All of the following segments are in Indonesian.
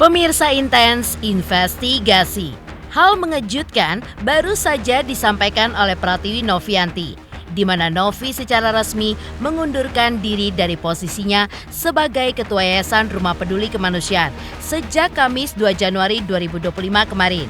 Pemirsa Intens Investigasi. Hal mengejutkan baru saja disampaikan oleh Pratiwi Novianti, di mana Novi secara resmi mengundurkan diri dari posisinya sebagai Ketua Yayasan Rumah Peduli Kemanusiaan sejak Kamis 2 Januari 2025 kemarin.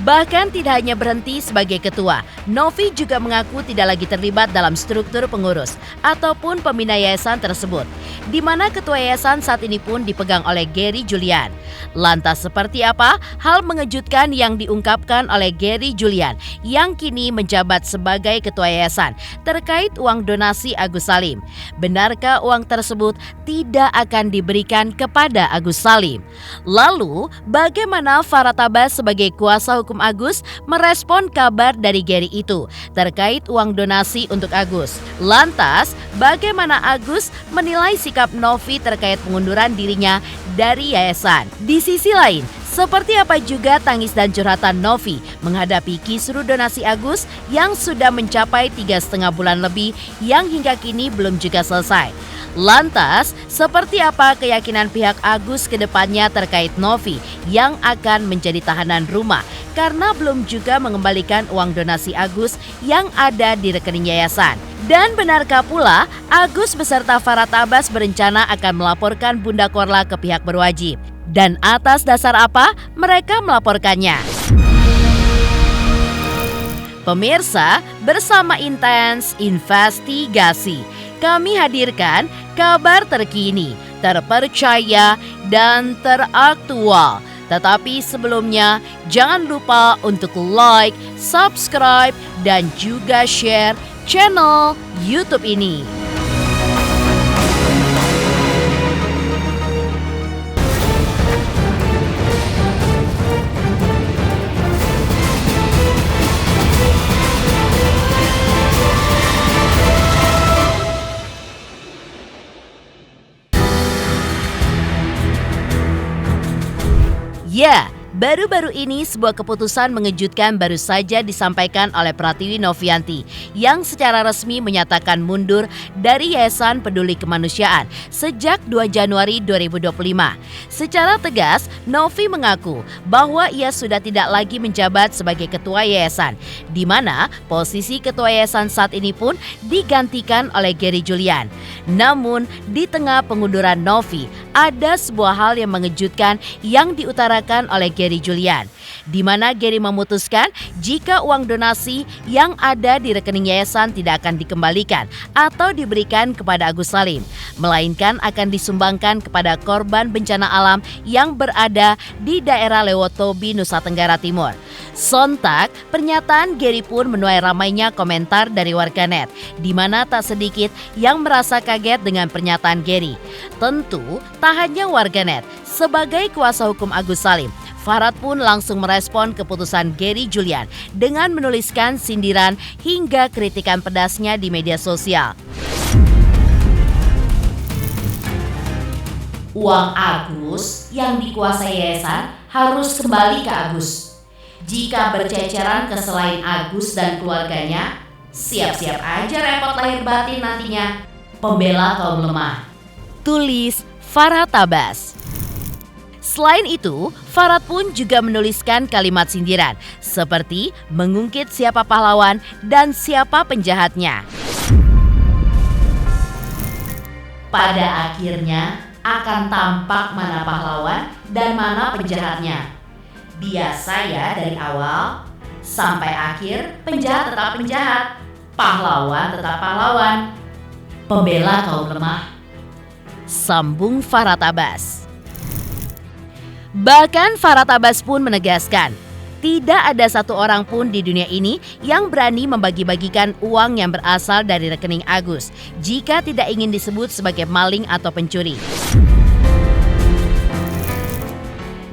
Bahkan tidak hanya berhenti sebagai ketua, Novi juga mengaku tidak lagi terlibat dalam struktur pengurus ataupun pembina yayasan tersebut, di mana ketua yayasan saat ini pun dipegang oleh Gary Julian. Lantas seperti apa hal mengejutkan yang diungkapkan oleh Gary Julian yang kini menjabat sebagai ketua yayasan terkait uang donasi Agus Salim? Benarkah uang tersebut tidak akan diberikan kepada Agus Salim? Lalu bagaimana Farhat Abbas sebagai kuasa hukum Agus merespon kabar dari Gary itu terkait uang donasi untuk Agus? Lantas bagaimana Agus menilai sikap Novi terkait pengunduran dirinya dari yayasan? Di sisi lain, seperti apa juga tangis dan curhatan Novi menghadapi kisru donasi Agus yang sudah mencapai 3,5 bulan lebih yang hingga kini belum juga selesai? Lantas, seperti apa keyakinan pihak Agus ke depannya terkait Novi yang akan menjadi tahanan rumah karena belum juga mengembalikan uang donasi Agus yang ada di rekening yayasan? Dan benarkah pula Agus beserta Farhat Abbas berencana akan melaporkan Bunda Korla ke pihak berwajib? Dan atas dasar apa mereka melaporkannya? Pemirsa, bersama Intens Investigasi, kami hadirkan kabar terkini, terpercaya, dan teraktual. Tetapi sebelumnya, jangan lupa untuk like, subscribe, dan juga share channel YouTube ini. Ya, baru-baru ini sebuah keputusan mengejutkan baru saja disampaikan oleh Pratiwi Novianti yang secara resmi menyatakan mundur dari Yayasan Peduli Kemanusiaan sejak 2 Januari 2025. Secara tegas, Novi mengaku bahwa ia sudah tidak lagi menjabat sebagai ketua yayasan, di mana posisi ketua yayasan saat ini pun digantikan oleh Gary Julian. Namun, di tengah pengunduran Novi, ada sebuah hal yang mengejutkan yang diutarakan oleh Gary Julian, di mana Gary memutuskan jika uang donasi yang ada di rekening yayasan tidak akan dikembalikan atau diberikan kepada Agus Salim, melainkan akan disumbangkan kepada korban bencana alam yang berada di daerah Lewotobi, Nusa Tenggara Timur. Sontak, pernyataan Gary pun menuai ramainya komentar dari warganet, di mana tak sedikit yang merasa kaget dengan pernyataan Gary. Tentu, tak hanya warganet, sebagai kuasa hukum Agus Salim, Farhat pun langsung merespon keputusan Gary Julian dengan menuliskan sindiran hingga kritikan pedasnya di media sosial. Uang Agus yang dikuasai yayasan harus kembali ke Agus. Jika berceceran ke selain Agus dan keluarganya, siap-siap aja repot lahir batin nantinya. Pembela kaum lemah. Tulis Farhat Abbas. Selain itu, Farhat pun juga menuliskan kalimat sindiran seperti mengungkit siapa pahlawan dan siapa penjahatnya. Pada akhirnya akan tampak mana pahlawan dan mana penjahatnya. Biasa ya, dari awal sampai akhir penjahat tetap penjahat, pahlawan tetap pahlawan. Pembela kaum lemah. Sambung Farhat Abbas. Bahkan Farhat Abbas pun menegaskan, tidak ada satu orang pun di dunia ini yang berani membagi-bagikan uang yang berasal dari rekening Agus jika tidak ingin disebut sebagai maling atau pencuri.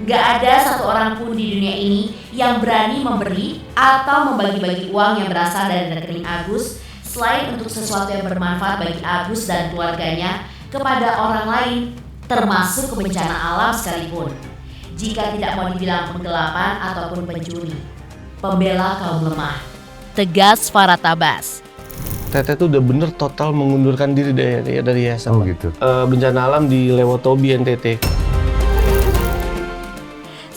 Gak ada satu orang pun di dunia ini yang berani memberi atau membagi-bagi uang yang berasal dari rekening Agus selain untuk sesuatu yang bermanfaat bagi Agus dan keluarganya kepada orang lain, termasuk bencana alam sekalipun. Jika tidak mau dibilang penggelapan ataupun pencuri. Pembela kaum lemah. Tegas Farhat Abbas. Teteh tuh udah bener total mengundurkan diri dari yayasan. Oh gitu. Bencana alam di Lewotobi, NTT.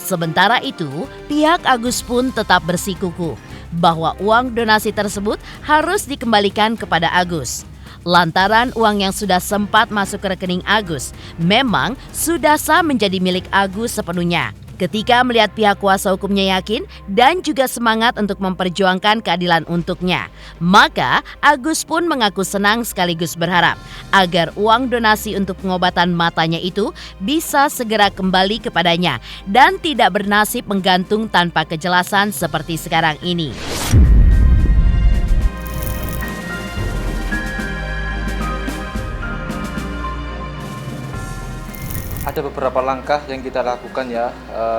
Sementara itu, pihak Agus pun tetap bersikukuh bahwa uang donasi tersebut harus dikembalikan kepada Agus. Lantaran uang yang sudah sempat masuk ke rekening Agus memang sudah sah menjadi milik Agus sepenuhnya. Ketika melihat pihak kuasa hukumnya yakin dan juga semangat untuk memperjuangkan keadilan untuknya, maka Agus pun mengaku senang sekaligus berharap agar uang donasi untuk pengobatan matanya itu bisa segera kembali kepadanya dan tidak bernasib menggantung tanpa kejelasan seperti sekarang ini. Ada beberapa langkah yang kita lakukan ya.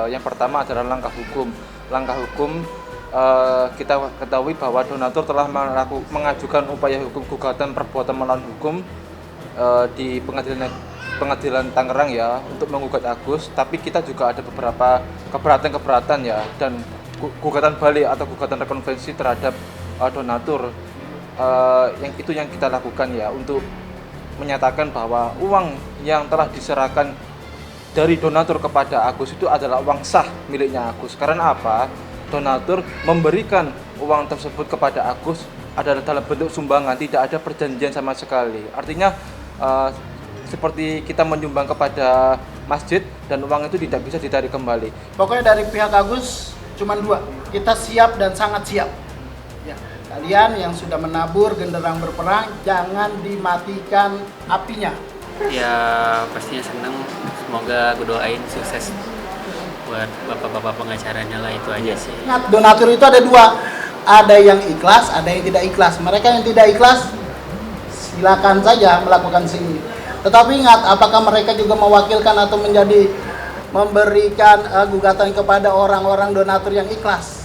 Yang pertama adalah langkah hukum. Langkah hukum kita ketahui bahwa donatur telah mengajukan upaya hukum gugatan perbuatan melawan hukum di pengadilan Tangerang ya untuk menggugat Agus. Tapi kita juga ada beberapa keberatan ya dan gugatan balik atau gugatan rekonvensi terhadap donatur. Yang kita lakukan ya untuk menyatakan bahwa uang yang telah diserahkan dari donatur kepada Agus itu adalah uang sah miliknya Agus. Karena apa? Donatur memberikan uang tersebut kepada Agus adalah dalam bentuk sumbangan, tidak ada perjanjian sama sekali. Artinya seperti kita menyumbang kepada masjid dan uang itu tidak bisa ditarik kembali. Pokoknya dari pihak Agus cuma dua, kita siap dan sangat siap. Ya, kalian yang sudah menabur genderang berperang, jangan dimatikan apinya. Ya pastinya senang, semoga gue doain sukses buat bapak-bapak pengacaranya lah, itu aja sih. Ingat, donatur itu ada dua, ada yang ikhlas, ada yang tidak ikhlas. Mereka yang tidak ikhlas silakan saja melakukan sini. Tetapi ingat, apakah mereka juga mewakilkan atau memberikan gugatan kepada orang-orang donatur yang ikhlas?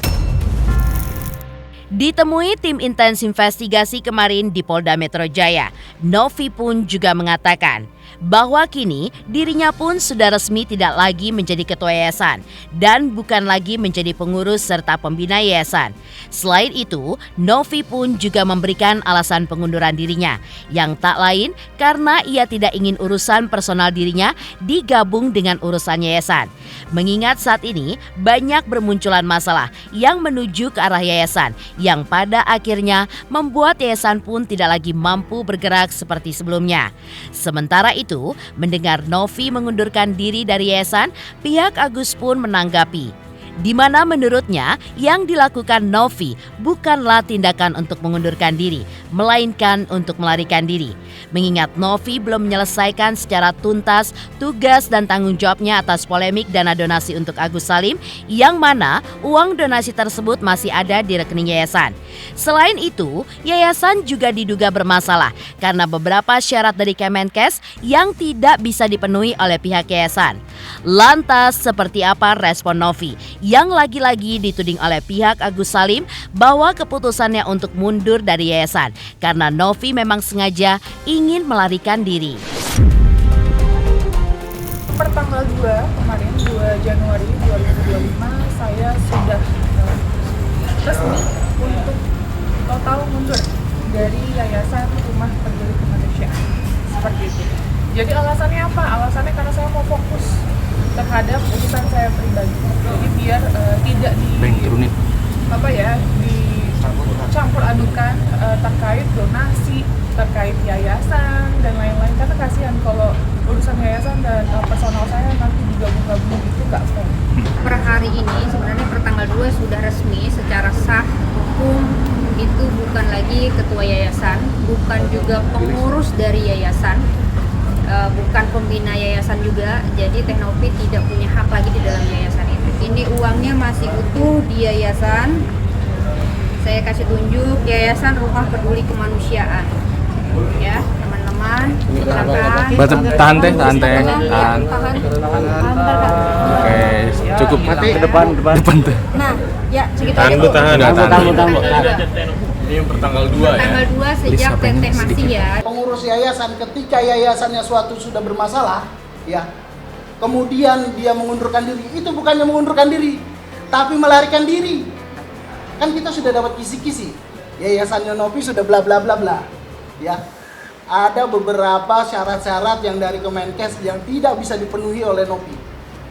Ditemui tim intens investigasi kemarin di Polda Metro Jaya, Novi pun juga mengatakan bahwa kini dirinya pun sudah resmi tidak lagi menjadi ketua yayasan dan bukan lagi menjadi pengurus serta pembina yayasan. Selain itu, Novi pun juga memberikan alasan pengunduran dirinya yang tak lain karena ia tidak ingin urusan personal dirinya digabung dengan urusan yayasan. Mengingat saat ini banyak bermunculan masalah yang menuju ke arah yayasan yang pada akhirnya membuat yayasan pun tidak lagi mampu bergerak seperti sebelumnya. Sementara itu, mendengar Novi mengundurkan diri dari yayasan, pihak Agus pun menanggapi, di mana menurutnya yang dilakukan Novi bukanlah tindakan untuk mengundurkan diri, melainkan untuk melarikan diri. Mengingat Novi belum menyelesaikan secara tuntas tugas dan tanggung jawabnya atas polemik dana donasi untuk Agus Salim, yang mana uang donasi tersebut masih ada di rekening yayasan. Selain itu, yayasan juga diduga bermasalah karena beberapa syarat dari Kemenkes yang tidak bisa dipenuhi oleh pihak yayasan. Lantas, seperti apa respon Novi yang lagi-lagi dituding oleh pihak Agus Salim bahwa keputusannya untuk mundur dari yayasan karena Novi memang sengaja ingin melarikan diri. Pertanggal 2 kemarin, 2 Januari 2025, saya sudah resmi untuk total mundur dari Yayasan Rumah Peduli Kemanusiaan. Seperti itu. Jadi alasannya apa? Alasannya karena saya mau fokus terhadap urusan saya pribadi. Jadi biar tidak dicampur adukan terkait donasi, terkait yayasan dan lain-lain. Karena kasihan kalau urusan yayasan dan personal saya nanti digabung-gabung itu nggak fair. Per hari ini sebenarnya per tanggal 2 sudah resmi secara sah hukum itu bukan lagi ketua yayasan, bukan juga pengurus dari yayasan, bukan pembina yayasan juga. Jadi Teh Novi tidak punya hak lagi di dalam yayasan itu. Ini uangnya masih utuh di yayasan. Saya kasih tunjuk Yayasan Rumah Peduli Kemanusiaan. Ya, teman-teman, silakan. Tahan. Oke, cukup. Mati ke depan. Nah, ya segitu aja. Tahan. Ini pertanggal 2 ya. Tanggal 2 sejak Teteh masih ya. Pengurus yayasan ketika yayasannya suatu sudah bermasalah, ya, kemudian dia mengundurkan diri, itu bukannya mengundurkan diri, tapi melarikan diri. Kan kita sudah dapat kisi-kisi, yayasannya Novi sudah bla bla bla bla, ya. Ada beberapa syarat-syarat yang dari Kemenkes yang tidak bisa dipenuhi oleh Novi.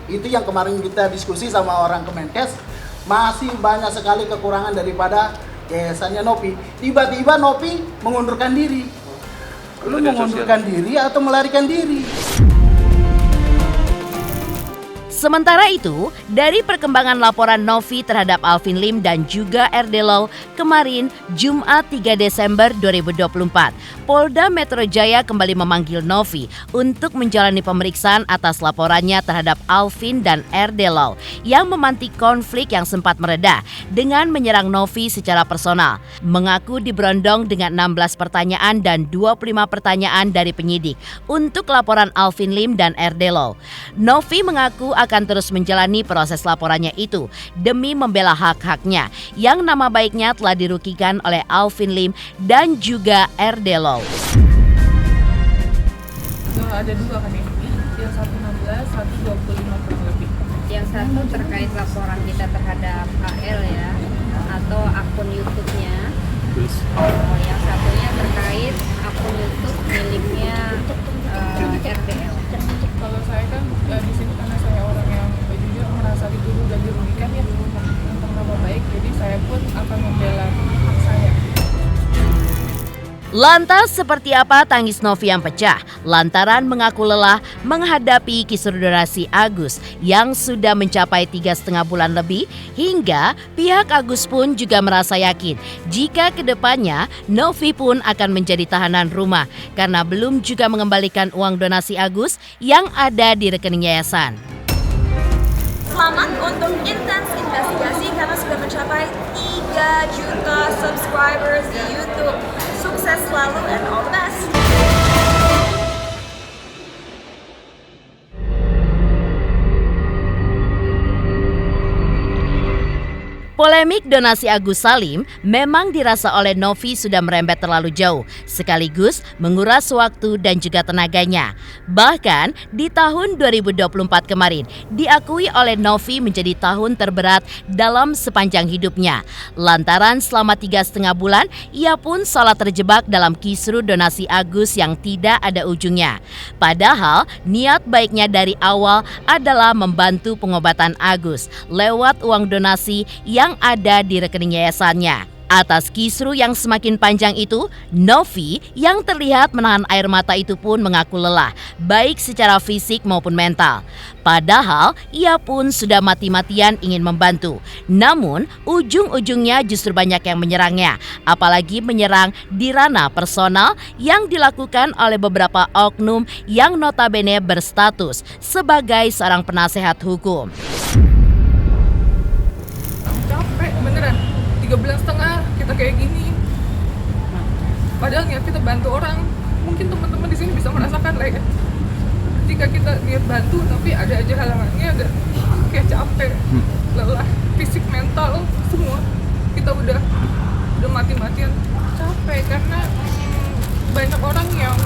Itu yang kemarin kita diskusi sama orang Kemenkes, masih banyak sekali kekurangan daripada yayasannya Novi. Tiba-tiba Novi mengundurkan diri. Lu mengundurkan diri atau melarikan diri? Sementara itu, dari perkembangan laporan Novi terhadap Alvin Lim dan juga RD Law kemarin Jumat 3 Desember 2024, Polda Metro Jaya kembali memanggil Novi untuk menjalani pemeriksaan atas laporannya terhadap Alvin dan RD Law yang memantik konflik yang sempat mereda dengan menyerang Novi secara personal. Mengaku diberondong dengan 16 pertanyaan dan 25 pertanyaan dari penyidik untuk laporan Alvin Lim dan RD Law. Novi mengaku akan terus menjalani proses laporannya itu demi membela hak-haknya yang nama baiknya telah dirugikan oleh Alvin Lim dan juga RD Law. Ada dua kan ini, yang 116, 125 kurang lebih. Yang satu terkait laporan kita terhadap AL ya, atau akun YouTube-nya. Yang satunya terkait akun YouTube miliknya RDL. Kalau saya kan di sini karena saya orang yang jujur merasa dituduh dan dirugikan ya tentang nama baik, jadi saya pun akan membela hak saya. Lantas seperti apa tangis Novi yang pecah lantaran mengaku lelah menghadapi kisru donasi Agus yang sudah mencapai 3,5 bulan lebih, hingga pihak Agus pun juga merasa yakin jika kedepannya Novi pun akan menjadi tahanan rumah karena belum juga mengembalikan uang donasi Agus yang ada di rekening yayasan. Selamat untuk Intens Investigasi karena sudah mencapai 3 juta subscribers di YouTube. Sukses selalu and all the best. Polemik donasi Agus Salim memang dirasa oleh Novi sudah merembet terlalu jauh, sekaligus menguras waktu dan juga tenaganya. Bahkan di tahun 2024 kemarin diakui oleh Novi menjadi tahun terberat dalam sepanjang hidupnya. Lantaran selama 3,5 bulan ia pun seolah terjebak dalam kisru donasi Agus yang tidak ada ujungnya. Padahal niat baiknya dari awal adalah membantu pengobatan Agus lewat uang donasi yang ada di rekening yayasannya. Atas kisru yang semakin panjang itu, Novi yang terlihat menahan air mata itu pun mengaku lelah, baik secara fisik maupun mental. Padahal ia pun sudah mati-matian ingin membantu. Namun ujung-ujungnya justru banyak yang menyerangnya, apalagi menyerang di ranah personal yang dilakukan oleh beberapa oknum yang notabene berstatus sebagai seorang penasehat hukum. Capek beneran, 3,5 bulan kita kayak gini. Padahal niat kita bantu orang. Mungkin teman-teman di sini bisa merasakan lah ya. Jika kita niat bantu tapi ada aja halangannya, ada kayak capek, lelah, fisik, mental, semua. Kita udah mati-matian capek karena banyak orang yang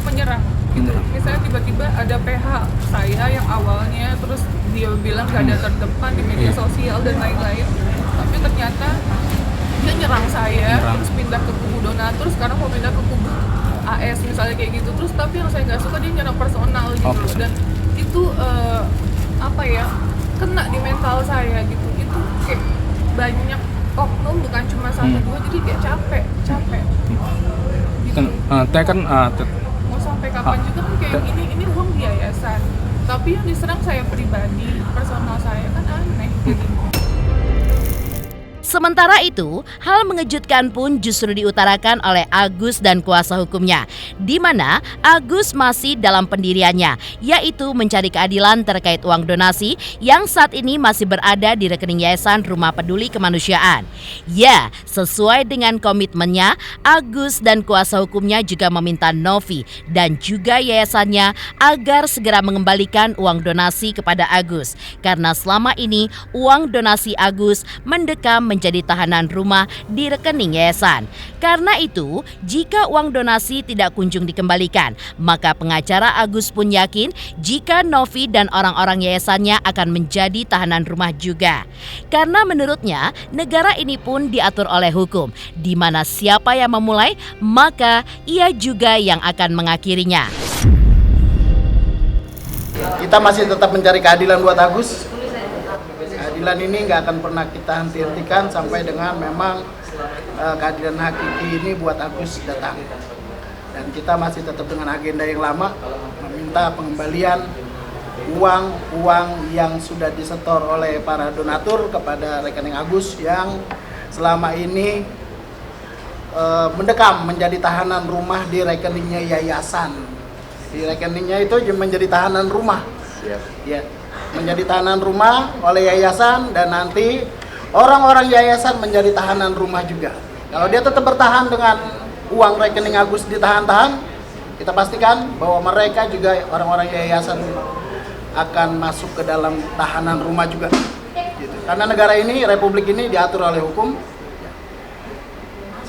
menyerang gitu. Misalnya tiba-tiba ada PH saya yang awalnya, terus dia bilang gak ada terdepan di media sosial dan lain-lain, tapi ternyata dia nyerang saya, terus pindah ke kubu donatur, sekarang mau pindah ke kubu AS misalnya kayak gitu. Terus tapi yang saya nggak suka dia nyerang personal gitu. Dan itu kena di mental saya gitu. Itu kayak banyak oknum, bukan cuma 1-2, jadi kayak capek gitu. Mau sampai kapan juga kan kayak ini uang di yayasan, tapi yang diserang saya pribadi, personal saya, kan aneh gitu. Sementara itu, hal mengejutkan pun justru diutarakan oleh Agus dan kuasa hukumnya, di mana Agus masih dalam pendiriannya, yaitu mencari keadilan terkait uang donasi yang saat ini masih berada di rekening Yayasan Rumah Peduli Kemanusiaan. Ya, sesuai dengan komitmennya, Agus dan kuasa hukumnya juga meminta Novi dan juga yayasannya agar segera mengembalikan uang donasi kepada Agus, karena selama ini uang donasi Agus mendekam menjadi tahanan rumah di rekening yayasan. Karena itu, jika uang donasi tidak kunjung dikembalikan, maka pengacara Agus pun yakin jika Novi dan orang-orang yayasannya akan menjadi tahanan rumah juga. Karena menurutnya, negara ini pun diatur oleh hukum, di mana siapa yang memulai, maka ia juga yang akan mengakhirinya. Kita kita masih tetap mencari keadilan buat Agus. Keadilan ini nggak akan pernah kita henti-hentikan sampai dengan memang keadilan hakiki ini buat Agus datang. Dan kita masih tetap dengan agenda yang lama, meminta pengembalian uang yang sudah disetor oleh para donatur kepada rekening Agus yang selama ini mendekam menjadi tahanan rumah di rekeningnya yayasan. Di rekeningnya itu menjadi tahanan rumah. Ya, menjadi tahanan rumah oleh yayasan, dan nanti orang-orang yayasan menjadi tahanan rumah juga. Kalau dia tetap bertahan dengan uang rekening Agus ditahan-tahan, kita pastikan bahwa mereka juga orang-orang yayasan akan masuk ke dalam tahanan rumah juga. Gitu. Karena negara ini, republik ini diatur oleh hukum.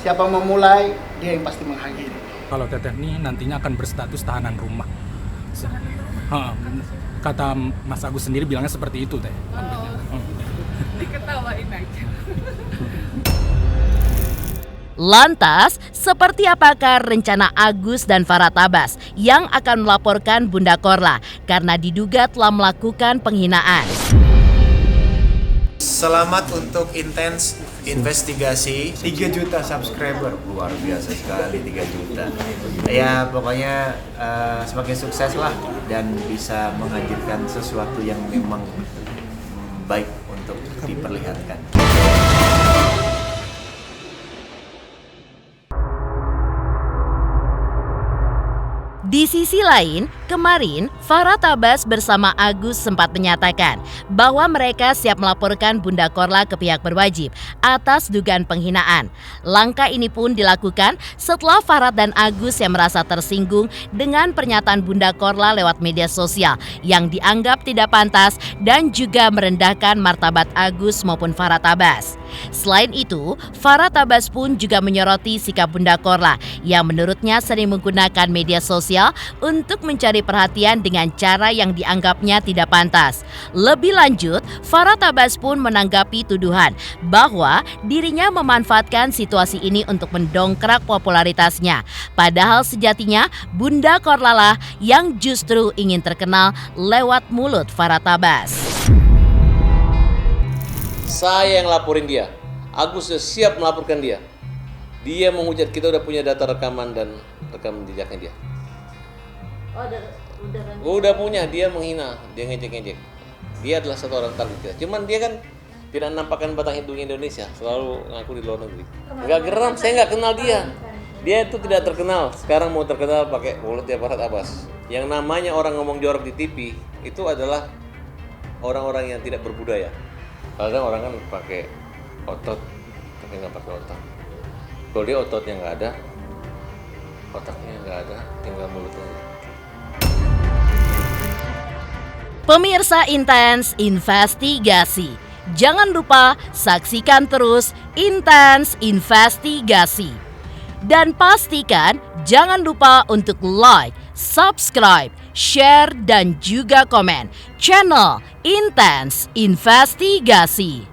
Siapa memulai, dia yang pasti mengakhiri. Kalau Teteh ini nantinya akan berstatus tahanan rumah. Kata Mas Agus sendiri bilangnya seperti itu, Teh. Diketawain aja. Lantas, seperti apakah rencana Agus dan Farah Tabas yang akan melaporkan Bunda Korla karena diduga telah melakukan penghinaan? Selamat untuk intens investigasi 3 juta subscriber, luar biasa sekali 3 juta. Ya pokoknya semakin sukses lah dan bisa menghadirkan sesuatu yang memang baik untuk diperlihatkan. Di sisi lain, kemarin Farah Tabas bersama Agus sempat menyatakan bahwa mereka siap melaporkan Bunda Korla ke pihak berwajib atas dugaan penghinaan. Langkah ini pun dilakukan setelah Farah dan Agus yang merasa tersinggung dengan pernyataan Bunda Korla lewat media sosial yang dianggap tidak pantas dan juga merendahkan martabat Agus maupun Farah Tabas. Selain itu, Farah Tabas pun juga menyoroti sikap Bunda Korla yang menurutnya sering menggunakan media sosial untuk mencari perhatian dengan cara yang dianggapnya tidak pantas. Lebih lanjut, Farah Tabas pun menanggapi tuduhan bahwa dirinya memanfaatkan situasi ini untuk mendongkrak popularitasnya. Padahal sejatinya Bunda Korla lah yang justru ingin terkenal lewat mulut Farah Tabas. Saya yang laporin dia. Agus sudah siap melaporkan dia. Dia menghujat, kita udah punya data rekaman dan rekam jejaknya dia. Udah punya, dia menghina, dia ngejek-ngejek. Dia adalah satu orang target kita. Cuman dia kan tidak nampakkan batang hidungnya Indonesia, selalu ngaku di luar negeri. Enggak geram, saya nggak kenal dia. Dia itu tidak terkenal. Sekarang mau terkenal pakai mulutnya Farah Tabas. Yang namanya orang ngomong jorok di TV itu adalah orang-orang yang tidak berbudaya. Kadang orang kan pakai otot, tapi nggak pakai otak. Kalau dia ototnya nggak ada, otaknya nggak ada, tinggal mulutnya. Pemirsa Intens Investigasi, jangan lupa saksikan terus Intens Investigasi. Dan pastikan jangan lupa untuk like, subscribe, share, dan juga komen channel Intens Investigasi.